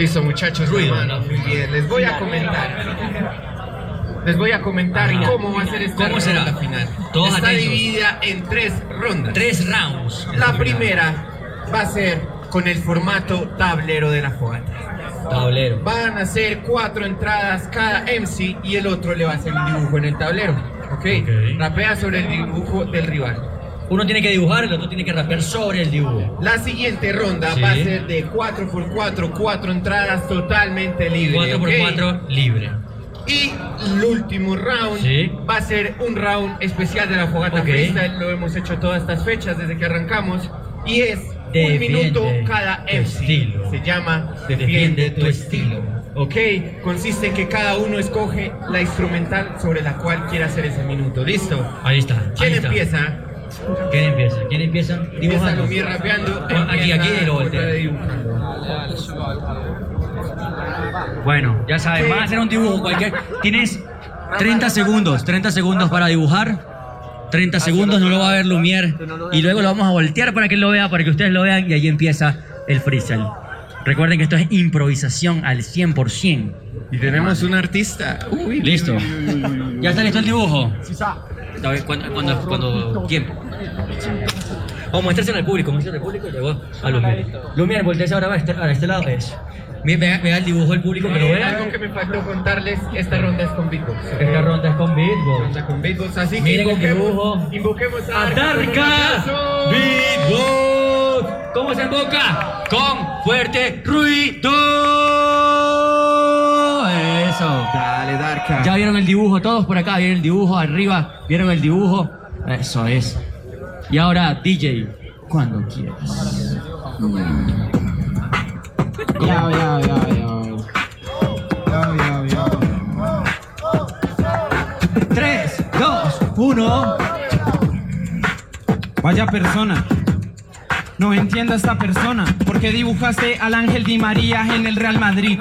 Listo, muchachos, Ruido, hermano, ¿no? muy bien. Les voy a comentar cómo va a ser esta ¿Cómo será? ronda final. Todos Está atentos. dividida en 3 rondas. 3 rounds. La primera va a ser con el formato tablero de la fogata. Tablero. Van a ser 4 entradas cada MC y el otro le va a hacer un dibujo en el tablero. ¿Ok? Rapea sobre el dibujo del rival. Uno tiene que dibujar, el otro tiene que rapear sobre el dibujo. La siguiente ronda Sí. va a ser de 4x4, 4 entradas totalmente libres. 4x4 libre. Y el último round Sí. va a ser un round especial de la fogata Ok. freestyle. Lo hemos hecho todas estas fechas desde que arrancamos. Y es Defiende 1 minuto cada tu MC. estilo. Se llama Defiende tu estilo. Ok, consiste en que cada uno escoge la instrumental sobre la cual quiere hacer ese minuto. ¿Listo? Ahí está. ¿Quién ahí está. empieza? ¿Quién empieza? ¿Quién empieza? Empieza Dibujando. Lumier rapeando. Aquí empieza lo Correa voltea. dibujando. Bueno, ya sabes, van a hacer un dibujo cualquier. Tienes 30 segundos para dibujar. 30 segundos, no lo va a ver Lumier. Y luego lo vamos a voltear para que él lo vea, para que ustedes lo vean. Y ahí empieza el freestyle. Recuerden que esto es improvisación al 100%. Y tenemos un artista. Uy, Listo. ¿Ya está listo el dibujo? A ver, cuando tiempo. Vamos a mostrárselo al público, muéstralo al público y luego a Lumier. Lumier, volteese ahora a este lado. Eso. Vea el dibujo del público, que lo vea. Algo que me faltó contarles, esta ronda es con beatbox. Esta ronda es con beatbox. Ronda con beatbox, así que Miren el dibujo. invoquemos a ¡A Darka! ¡Beatbox! ¿Cómo se invoca? Con fuerte ruido. Eso. Dale, Darka. Ya vieron el dibujo, todos por acá vieron el dibujo, arriba vieron el dibujo. Eso es. Y ahora, DJ, cuando quieras. Tres, dos, uno. Vaya persona. No entiendo a esta persona. ¿Por qué dibujaste al Ángel Di María en el Real Madrid?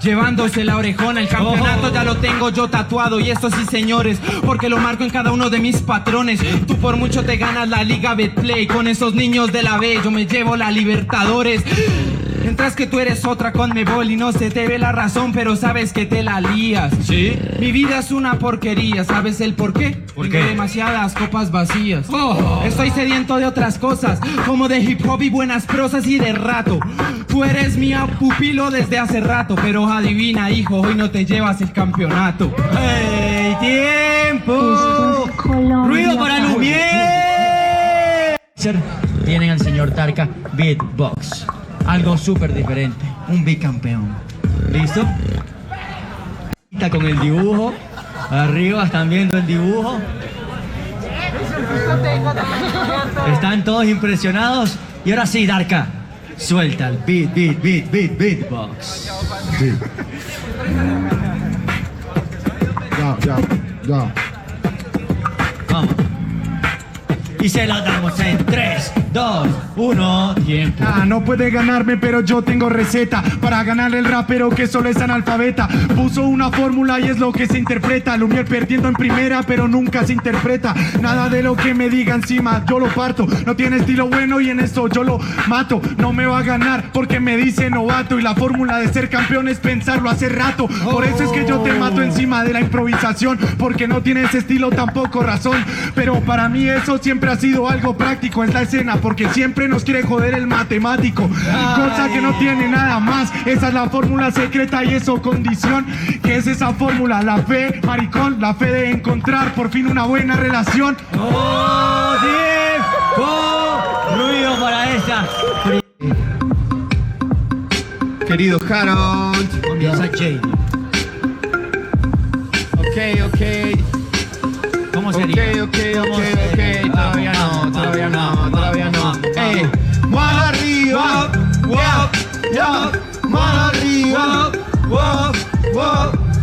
Llevándose la orejona, el campeonato ya lo tengo yo tatuado. Y esto sí, señores, porque lo marco en cada uno de mis patrones. Tú por mucho te ganas la Liga Betplay. Con esos niños de la B yo me llevo la Libertadores. Mientras que tú eres otra con Mebol y no se te ve la razón, pero sabes que te la lías. ¿Sí? Mi vida es una porquería, ¿sabes el por qué? ¿Por Tengo qué? demasiadas copas vacías. Oh. Estoy sediento de otras cosas, como de hip hop y buenas prosas y de rato. Tú eres mi pupilo desde hace rato, pero adivina, hijo, hoy no te llevas el campeonato. ¡Ey, tiempo! Esto es Colombia. ¡Ruido para Lumier! Tienen al señor Tarka Beatbox. Algo súper diferente. Un bicampeón. ¿Listo? Está con el dibujo. Arriba están viendo el dibujo. Están todos impresionados. Y ahora sí, Darka. Suelta el beatbox. Vamos. Y se la damos en 3, 2, 1, tiempo. No puede ganarme, pero yo tengo receta para ganarle el rapero que solo es analfabeta. Puso una fórmula y es lo que se interpreta. Lumier perdiendo en primera, pero nunca se interpreta. Nada de lo que me diga encima, yo lo parto. No tiene estilo bueno y en eso yo lo mato. No me va a ganar porque me dice novato. Y la fórmula de ser campeón es pensarlo hace rato. Por eso es que yo te mato encima de la improvisación, porque no tienes estilo, tampoco razón. Pero para mí eso siempre ha sido algo práctico. Es la escena porque siempre nos quiere joder el matemático, cosa que no tiene nada más. Esa es la fórmula secreta y eso condición. ¿Qué es esa fórmula? La fe, maricón, la fe de encontrar por fin una buena relación. ¡Oh, tiempo! Ruido para esta. Querido Harold. Comienza Jay. Ok. ¿Cómo sería? Ok. Todavía no. Mano arriba. Mano arriba.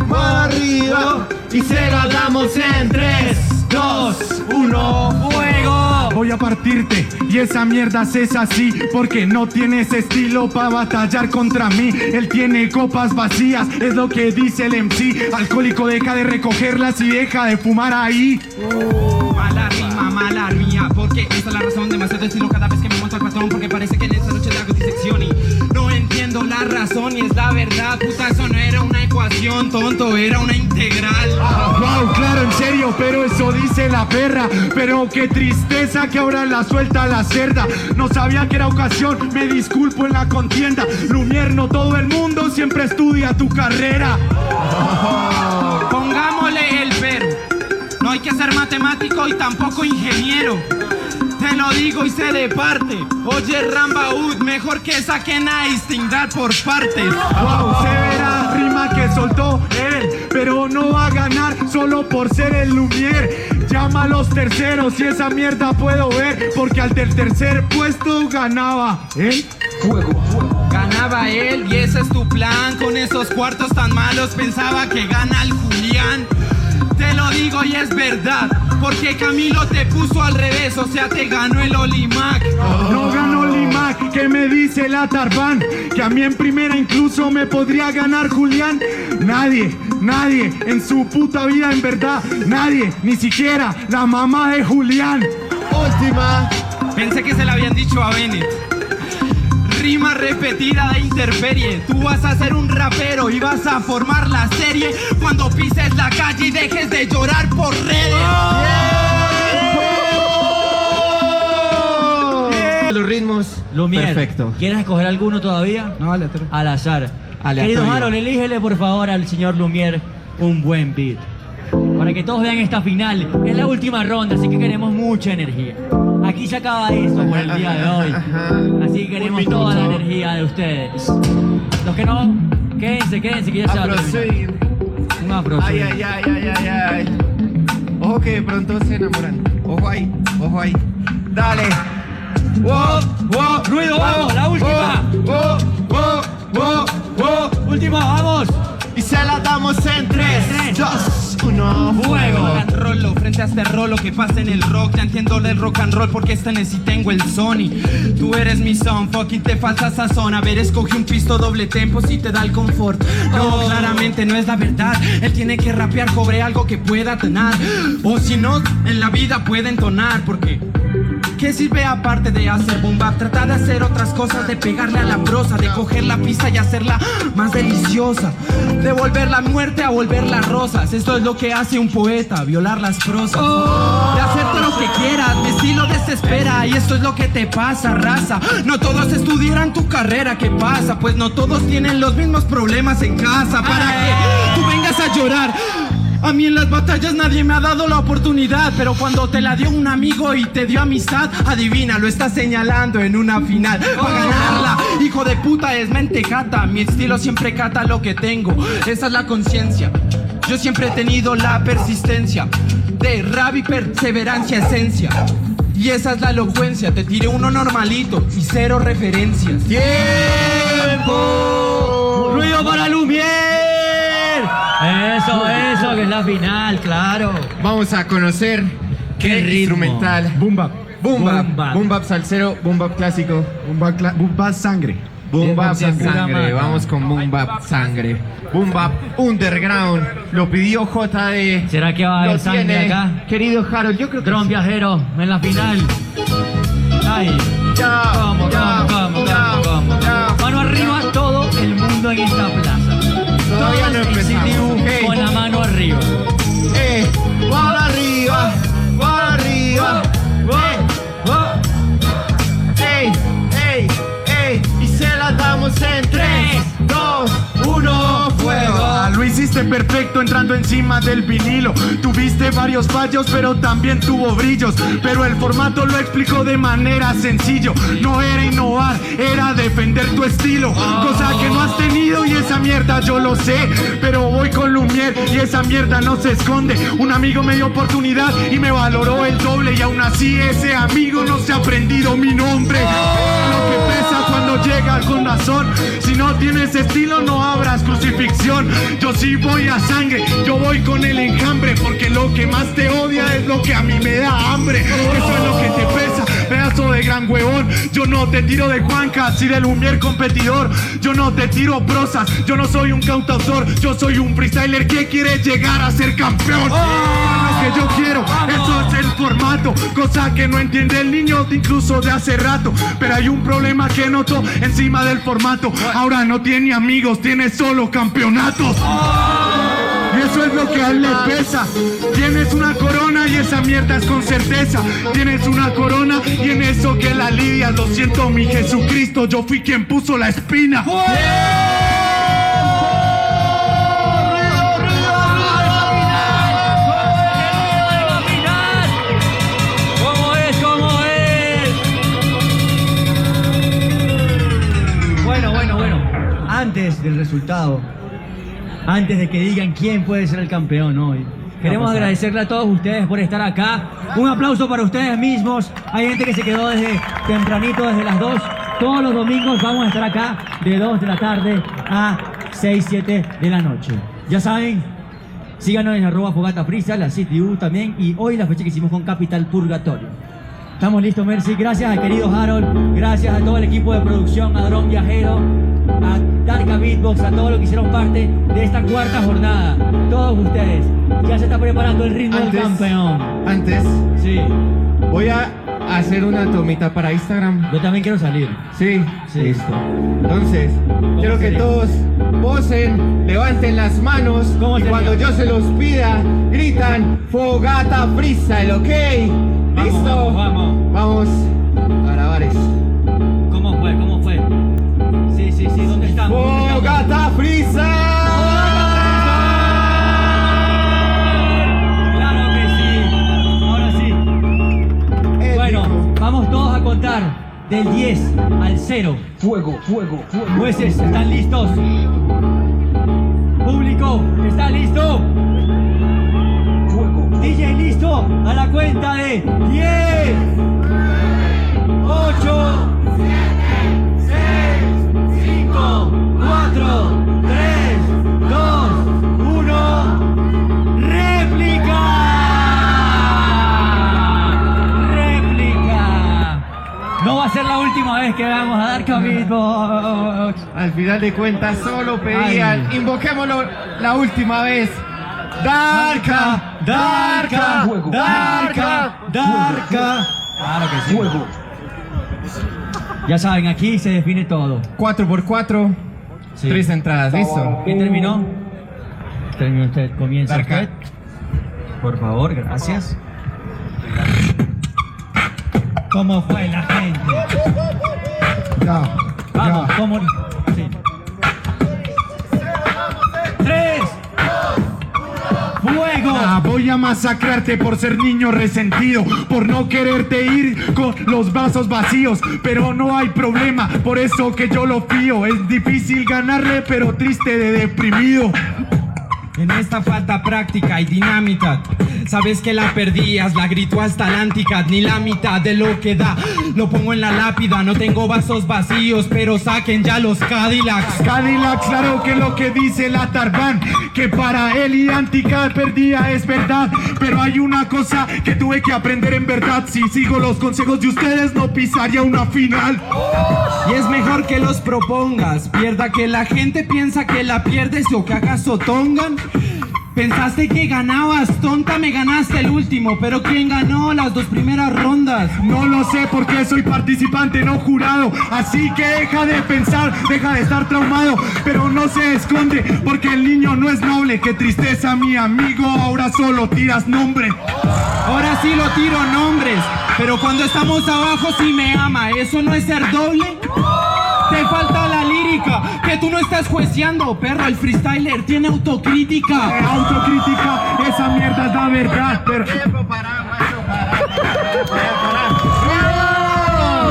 Mano arriba. Y se la damos en 3, 2, 1. ¡Fuego! Voy a partirte y esa mierda es así, porque no tienes estilo para batallar contra mí. Él tiene copas vacías, es lo que dice el MC. Alcohólico, deja de recogerlas y deja de fumar ahí. Mala rima, mala mía, porque esa es la razón. Demasiado estilo cada vez que me monto al patrón, porque parece que en esa noche le hago disección y no entiendo la razón y es la verdad. Puta, eso no era una ecuación, tonto, era una integral. Wow, claro, en serio, pero eso dice la perra. Pero qué tristeza que ahora la suelta la cerda. No sabía que era ocasión, me disculpo en la contienda. Lumière, no todo el mundo siempre estudia tu carrera. Pongámosle el verbo. No hay que ser matemático y tampoco ingeniero. Te lo digo y sé de parte. Oye, Rambaud, mejor que saquen a distinguir por partes. Wow, severa rima que soltó él, pero no va a ganar solo por ser el Lumière. Llama a los terceros y esa mierda puedo ver, porque al del tercer puesto ganaba él. Ganaba él y ese es tu plan. Con esos cuartos tan malos pensaba que gana el Julián. Te lo digo y es verdad, porque Camilo te puso al revés, o sea te ganó el Olimac. No ganó Limac, que me dice la Tarban, que a mí en primera incluso me podría ganar Julián. Nadie en su puta vida, en verdad, nadie, ni siquiera la mamá de Julián. Última. Pensé que se la habían dicho a Bennett. Rima repetida de interferie. Tú vas a ser un rapero y vas a formar la serie cuando pises la calle y dejes de llorar por redes. Los ritmos. Lumière, Perfecto. ¿quieres escoger alguno todavía? No, aleatorio. Al azar. Aleatorio. Querido Harold, elígele por favor al señor Lumière un buen beat. Para que todos vean esta final. Es la última ronda, así que queremos mucha energía. Aquí se acaba eso por el día de hoy. Así que queremos toda la energía de ustedes. Los que no, quédense, que ya se va a terminar. Un afro. Ay. Ojo que de pronto se enamoran. Ojo ahí. Dale. Ruido, vamos, la última. Última, vamos. Y se la damos en 3, 2, 1. Fuego. Rock and roll, frente a este rolo que pasa en el rock. Ya entiendo del rock and roll porque esta sí tengo el Sony. Tú eres mi son, fuck y te falta sazón. A ver, escoge un pisto doble tempo si te da el confort. No, claramente no es la verdad. Él tiene que rapear sobre algo que pueda tener. O si no, en la vida puede entonar. Porque ¿qué sirve aparte de hacer boom bap? Trata de hacer otras cosas, de pegarle a la prosa, de coger la pista y hacerla más deliciosa, de volver la muerte a volverla rosas. Esto es lo que hace un poeta, violar las prosas, de hacerte lo que quieras, mi estilo desespera. Y esto es lo que te pasa, raza. No todos estudiarán tu carrera, ¿qué pasa? Pues no todos tienen los mismos problemas en casa. Para que tú vengas a llorar. A mí en las batallas nadie me ha dado la oportunidad, pero cuando te la dio un amigo y te dio amistad, adivina, lo estás señalando en una final. Para ganarla, hijo de puta, es mentecata. Mi estilo siempre cata lo que tengo, esa es la conciencia. Yo siempre he tenido la persistencia de rap y perseverancia, esencia. Y esa es la elocuencia, te tiré uno normalito y cero referencias. ¡Tiempo! ¡Ruido para Lumière! Eso, que es la final, claro. Vamos a conocer ¿Qué ritmo? Instrumental. Boom bap. Boom bap salsero, boom bap clásico. Boom bap sangre. Boom bap Bien, sangre, bien. vamos con boom bap sangre. Boom bap underground, lo pidió JD. ¿Será que va a haber Lo sangre tiene, acá? querido Harold, yo creo que Dron sí. viajero en la final. Ay. Ya, Vamos. ya. Mano arriba todo el mundo en esta plaza. Todavía no Todos en empezamos. CTU Hey. con la mano arriba. Para arriba, para arriba. Ey, y se la damos en 3, 2, 1, fuego. Lo hiciste perfecto entrando encima del vinilo. Tuviste varios fallos, pero también tuvo brillos. Pero el formato lo explicó de manera sencillo. No era innovar, era defender tu estilo. Cosa que no has tenido y esa mierda yo lo sé. Pero voy con Lumière y esa mierda no se esconde. Un amigo me dio oportunidad y me valoró el doble. Y aún así ese amigo no se ha aprendido mi nombre. Lo que pesa cuando llega con razón. Si no tienes estilo no habrás crucifixión. Yo sí voy a sangre, yo voy con el enjambre. Porque lo que más te odia es lo que a mí me da hambre. Eso es lo que te pesa pedazo de gran huevón. Yo no te tiro de Juanca, si del Lumier competidor. Yo no te tiro prosas, yo no soy un cantautor. Yo soy un freestyler que quiere llegar a ser campeón. Lo que yo quiero, eso es el formato, cosa que no entiende el niño incluso de hace rato. Pero hay un problema que noto encima del formato. Ahora no tiene amigos, tiene solo campeonatos. Y eso es lo que a él le pesa. Tienes una corona y esa mierda es con certeza. Tienes una corona y en eso que la lidias. Lo siento, mi Jesucristo, yo fui quien puso la espina. Antes del resultado, antes de que digan quién puede ser el campeón hoy, queremos agradecerle a todos ustedes por estar acá. Un aplauso para ustedes mismos. Hay gente que se quedó desde tempranito, desde las 2. Todos los domingos vamos a estar acá de 2 de la tarde a 6, 7 de la noche. Ya saben, síganos en @FogataFreestyle, la CTU también. Y hoy la fecha que hicimos con Capital Purgatorio. Estamos listos, Mercy. Gracias al querido Harold. Gracias a todo el equipo de producción, a Dron Viajero, a Darka Beatbox, a todos los que hicieron parte de esta cuarta jornada. Todos ustedes. Ya se está preparando el ritmo del campeón. Antes, Sí. voy a hacer una tomita para Instagram. Yo también quiero salir. Sí, Sí. listo. Entonces, quiero que sería? todos posen, levanten las manos ¿Cómo y sería? cuando yo se los pida, gritan Fogata Freestyle, ¿ok? ¿Listo? Vamos. Vamos a grabar eso. ¿Cómo fue? ¿Cómo fue? Sí, sí, sí. ¿Dónde estamos? ¿Dónde estamos? Fogata Freestyle. Claro que sí. Ahora sí. Bueno, vamos todos a contar del 10 al 0. Fuego, fuego, fuego. Jueces, ¿están listos? Público, ¿está listo? Fuego. DJ, ¿listo? A la cuenta de 10, 8, 7, 6, 5, 4, 3, 2, 1. ¡Réplica! ¡Réplica! No va a ser la última vez que vamos a dar Beatbox. Al final de cuentas solo pedían, Ay. invoquémoslo la última vez. Darka, Darka, Fuego. Darka, Darka. Claro que sí. Fuego. Ya saben, aquí se define todo. 4x4, Sí. 3 entradas, ¿listo? ¿Quién terminó? Terminó usted, comienza Darka. usted. Por favor, gracias. ¿Cómo fue la gente? Ya, Vamos, ya. ¿cómo? Sí. 3, fuego. Voy a masacrarte por ser niño resentido, por no quererte ir con los vasos vacíos. Pero no hay problema, por eso que yo lo fío. Es difícil ganarle, pero triste de deprimido. En esta falta práctica y dinámica, sabes que la perdías, la grito hasta la anticad, ni la mitad de lo que da, lo pongo en la lápida, no tengo vasos vacíos, pero saquen ya los Cadillacs. Cadillac, claro que lo que dice la Tarban, que para él y Antica perdía es verdad. Pero hay una cosa que tuve que aprender en verdad: si sigo los consejos de ustedes no pisaría una final. Y es mejor que los propongas, pierda que la gente piensa que la pierdes o que acaso tongan. Pensaste que ganabas, tonta, me ganaste el último, pero ¿quién ganó las 2 primeras rondas? No lo sé porque soy participante, no jurado. Así que deja de pensar, deja de estar traumado. Pero no se esconde porque el niño no es noble. Qué tristeza, mi amigo, ahora solo tiras nombre. Ahora sí lo tiro nombres, pero cuando estamos abajo sí me ama, ¿eso no es ser doble? Te falta la lírica, que tú no estás jueceando, perro, el freestyler tiene autocrítica. Autocrítica, esa mierda es la verdad. Pero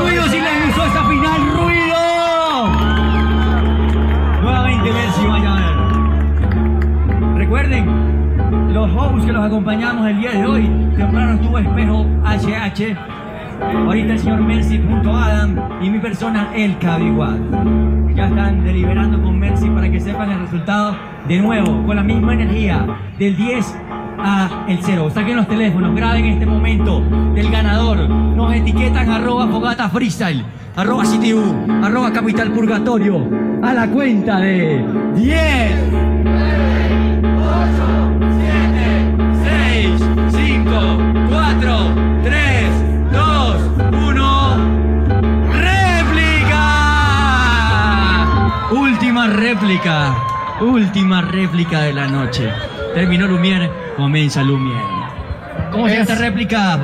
¡Ruido si les gustó esta final! ¡Ruido! Nuevamente, Mercy, vaya a ver. Recuerden, los hosts que los acompañamos el día de hoy. Temprano estuvo Espejo HH. Ahorita el señor Mercy.Adam y mi persona, el Cabiguad. Ya están deliberando con Mercy para que sepan el resultado de nuevo, con la misma energía, del 10 a el 0. Saquen los teléfonos, graben este momento del ganador. Nos etiquetan @Fogata Freestyle, @CityU, @Capital Purgatorio. A la cuenta de 10, 6, 5, 4, 3, 2, 1. ¡Réplica! Última réplica de la noche. Terminó Lumière, comienza Lumière. ¿Cómo será esta réplica,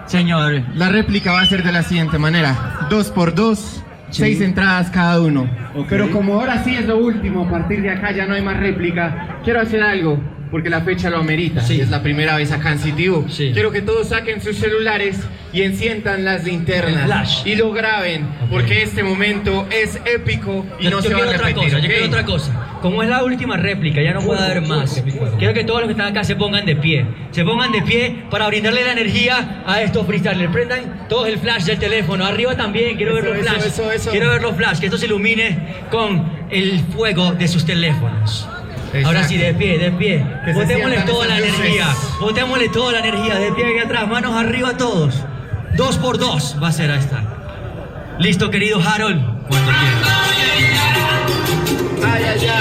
señor? La réplica va a ser de la siguiente manera: 2 por 2, 6 entradas cada uno. Pero como ahora sí es lo último, a partir de acá ya no hay más réplica, quiero hacer algo, porque la fecha lo amerita. Sí. Y es la primera vez acá en CityU. Sí. Quiero que todos saquen sus celulares y enciendan las linternas. El flash. Y lo graben, porque este momento es épico y no se va a repetir. Yo ¿ok? quiero otra cosa. Como es la última réplica, ya no puede haber más. Quiero que todos los que están acá se pongan de pie. Se pongan de pie para brindarle la energía a estos freestylers. Prendan todos el flash del teléfono. Arriba también, quiero ver los Eso, flash. eso. Quiero ver los flash, que esto se ilumine con el fuego de sus teléfonos. Ahora sí, de pie, de pie. Que se Botémosle sientan toda la esas luces. energía. Botémosle toda la energía. De pie aquí atrás, manos arriba todos. 2 por 2 va a ser esta. ¿Listo, querido Harold? Cuando quieras. Ay, ay, ay.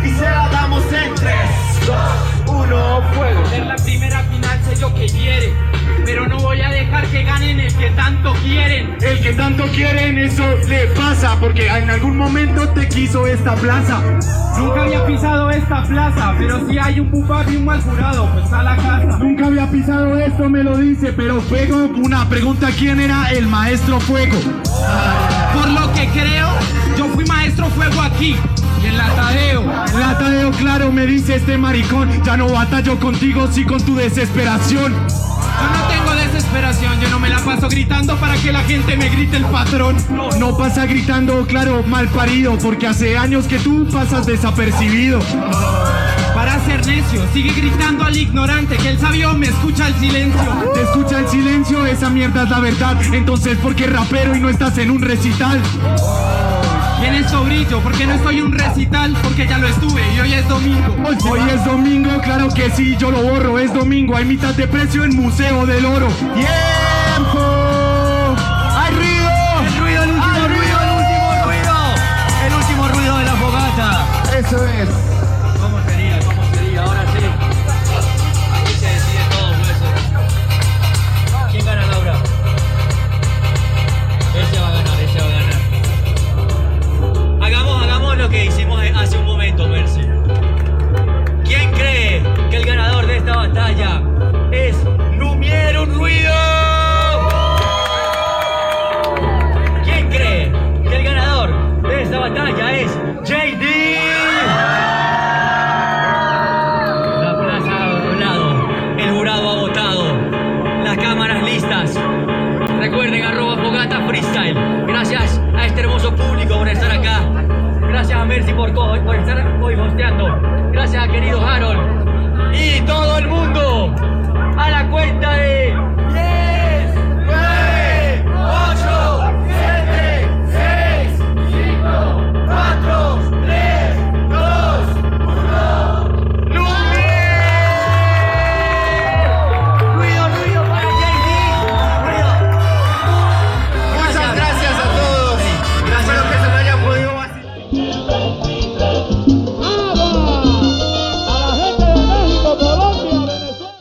Y se la damos en 3, 2, 1, fuego. Ser la primera final sé yo que hiere, pero no voy a dejar que ganen el que tanto quieren. El que tanto quieren, eso le pasa, porque en algún momento te quiso esta plaza. Nunca había pisado esta plaza, pero si hay un bufado y un mal jurado, pues a la casa. Nunca había pisado esto, me lo dice, pero Fuego, una pregunta: ¿quién era el maestro Fuego? Por lo que creo, yo fui maestro fuego aquí y en la Tadeo. La Tadeo, claro, me dice este maricón, ya no batallo contigo, sí con tu desesperación. Yo no tengo desesperación, yo no me la paso gritando para que la gente me grite el patrón. No pasa gritando, claro, mal parido, porque hace años que tú pasas desapercibido. Para ser necio, sigue gritando al ignorante, que el sabio me escucha el silencio. Te escucha el silencio, esa mierda es la verdad. Entonces, ¿por qué rapero y no estás en un recital? Tienes sobrillo, porque no estoy en un recital, porque ya lo estuve y hoy es domingo. Hoy es domingo, claro que sí, yo lo borro, es domingo, hay mitad de precio en Museo del Oro. ¡Tiempo! ¡Hay ruido! El ruido, el último ruido, el último ruido. El último ruido de la fogata. Eso es. ¿Cómo sería? ¿Cómo sería? Ahora sí. Aquí se decide todo, pues. ¿Quién gana, Laura? Ese va a ganar, ese va a ganar. Hagamos lo que hicimos hace un momento, Mercy. ¿Quién cree que el ganador de esta batalla es Lumière un ruido? ¿Quién cree que el ganador de esta batalla es JD? La plaza ha doblado, el jurado ha votado, las cámaras listas. Recuerden,